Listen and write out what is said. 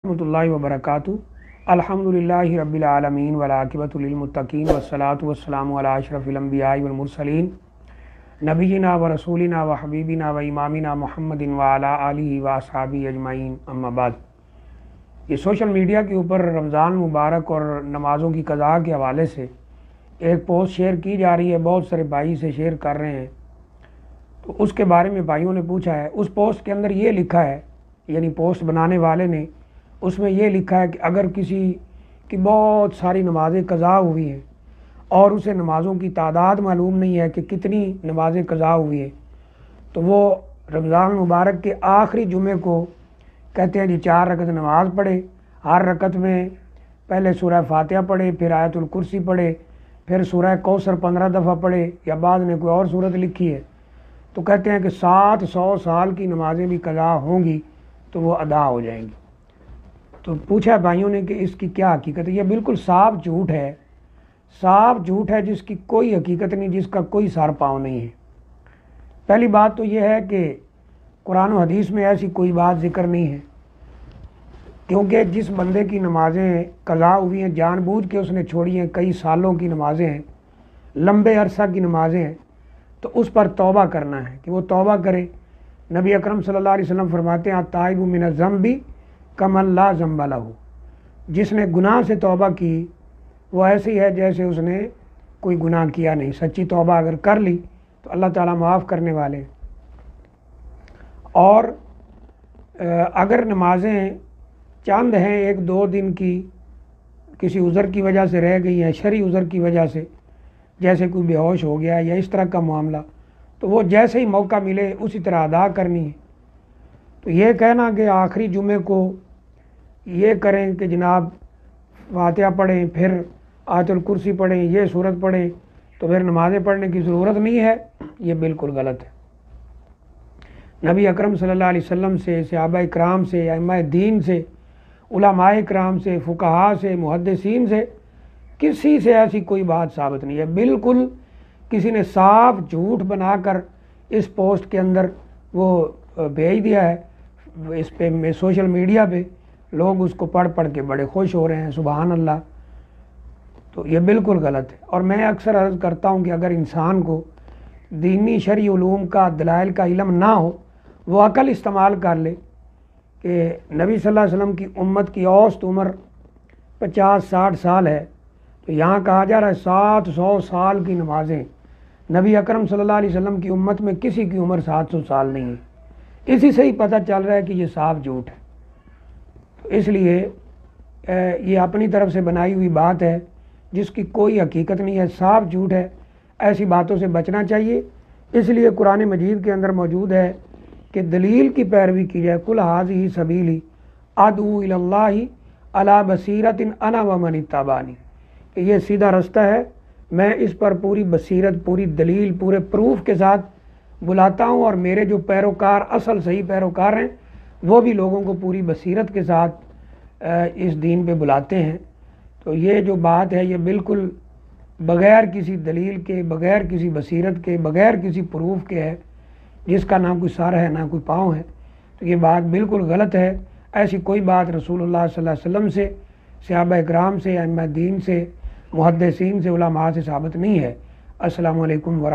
ورحمۃ اللہ وبرکاتہ۔ الحمدللہ رب العالمین والعاقبۃ للمتقین والصلاۃ والسلام علی اشرف الانبیاء والمرسلین نبینا و رسولنا و حبیبنا و امامنا محمد وعلی آلہ و اصحابہ اجمعین، اما بعد۔ یہ سوشل میڈیا کے اوپر رمضان مبارک اور نمازوں کی قضاء کے حوالے سے ایک پوسٹ شیئر کی جا رہی ہے، بہت سارے بھائی سے شیئر کر رہے ہیں، تو اس کے بارے میں بھائیوں نے پوچھا ہے۔ اس پوسٹ کے اندر یہ لکھا ہے، یعنی پوسٹ بنانے والے نے اس میں یہ لکھا ہے کہ اگر کسی کی بہت ساری نمازیں قضا ہوئی ہیں اور اسے نمازوں کی تعداد معلوم نہیں ہے کہ کتنی نمازیں قضا ہوئی ہیں، تو وہ رمضان مبارک کے آخری جمعے کو کہتے ہیں جی 4 رکعت نماز پڑھے، ہر رکعت میں پہلے سورہ فاتحہ پڑھے، پھر آیت الکرسی پڑھے، پھر سورہ کوثر 15 دفعہ پڑھے، یا بعد نے کوئی اور صورت لکھی ہے، تو کہتے ہیں کہ 700 سال کی نمازیں بھی قضا ہوں گی تو وہ ادا ہو جائیں گی۔ تو پوچھا بھائیوں نے کہ اس کی کیا حقیقت ہے؟ یہ بالکل صاف جھوٹ ہے، صاف جھوٹ ہے جس کی کوئی حقیقت نہیں، جس کا کوئی سر پاؤں نہیں ہے۔ پہلی بات تو یہ ہے کہ قرآن و حدیث میں ایسی کوئی بات ذکر نہیں ہے، کیونکہ جس بندے کی نمازیں قضا ہوئی ہیں جان بوجھ کے اس نے چھوڑی ہیں، کئی سالوں کی نمازیں ہیں، لمبے عرصہ کی نمازیں ہیں، تو اس پر توبہ کرنا ہے کہ وہ توبہ کرے۔ نبی اکرم صلی اللہ علیہ وسلم فرماتے ہیں التائب من الذنب کمن لا ذنب لہ، جس نے گناہ سے توبہ کی وہ ایسی ہے جیسے اس نے کوئی گناہ کیا نہیں۔ سچی توبہ اگر کر لی تو اللہ تعالیٰ معاف کرنے والے۔ اور اگر نمازیں چند ہیں 1-2 دن کی، کسی عذر کی وجہ سے رہ گئی ہیں، شرعی عذر کی وجہ سے، جیسے کوئی بے ہوش ہو گیا یا اس طرح کا معاملہ، تو وہ جیسے ہی موقع ملے اسی طرح ادا کرنی ہے۔ تو یہ کہنا کہ آخری جمعے کو یہ کریں کہ جناب فاتحہ پڑھیں، پھر آیت الکرسی پڑھیں، یہ سورت پڑھیں، تو پھر نمازیں پڑھنے کی ضرورت نہیں ہے، یہ بالکل غلط ہے۔ نبی اکرم صلی اللہ علیہ وسلم سے، صحابہ اکرام سے، ائمہ دین سے، علماء اکرام سے، فقہاء سے، محدثین سے، کسی سے ایسی کوئی بات ثابت نہیں ہے۔ بالکل کسی نے صاف جھوٹ بنا کر اس پوسٹ کے اندر وہ بھیج دیا ہے، اس پہ سوشل میڈیا پہ لوگ اس کو پڑھ کے بڑے خوش ہو رہے ہیں، سبحان اللہ۔ تو یہ بالکل غلط ہے۔ اور میں اکثر عرض کرتا ہوں کہ اگر انسان کو دینی شرعی علوم کا، دلائل کا علم نہ ہو، وہ عقل استعمال کر لے کہ نبی صلی اللہ علیہ وسلم کی امت کی اوسط عمر 50-60 سال ہے، تو یہاں کہا جا رہا ہے 700 سال کی نمازیں۔ نبی اکرم صلی اللہ علیہ وسلم کی امت میں کسی کی عمر 700 سال نہیں ہے۔ اسی سے ہی پتہ چل رہا ہے کہ یہ صاف جھوٹ ہے۔ تو اس لیے یہ اپنی طرف سے بنائی ہوئی بات ہے جس کی کوئی حقیقت نہیں ہے، صاف جھوٹ ہے۔ ایسی باتوں سے بچنا چاہیے۔ اس لیے قرآن مجید کے اندر موجود ہے کہ دلیل کی پیروی کی جائے، قل ھذہ سبیلی ادعو الی اللہ علی بصیرۃ انا ومن اتبعنی، کہ یہ سیدھا رستہ ہے، میں اس پر پوری بصیرت، پوری دلیل، پورے پروف کے ساتھ بلاتا ہوں، اور میرے جو پیروکار، اصل صحیح پیروکار ہیں، وہ بھی لوگوں کو پوری بصیرت کے ساتھ اس دین پہ بلاتے ہیں۔ تو یہ جو بات ہے یہ بالکل بغیر کسی دلیل کے، بغیر کسی بصیرت کے، بغیر کسی پروف کے ہے، جس کا نہ کوئی سر ہے نہ کوئی پاؤں ہے۔ تو یہ بات بالکل غلط ہے۔ ایسی کوئی بات رسول اللہ صلی اللہ علیہ وسلم سے، صحابہ اکرام سے، ائمہ دین سے، محدثین سے، علماء سے ثابت نہیں ہے۔ السلام علیکم ورحمۃ اللہ۔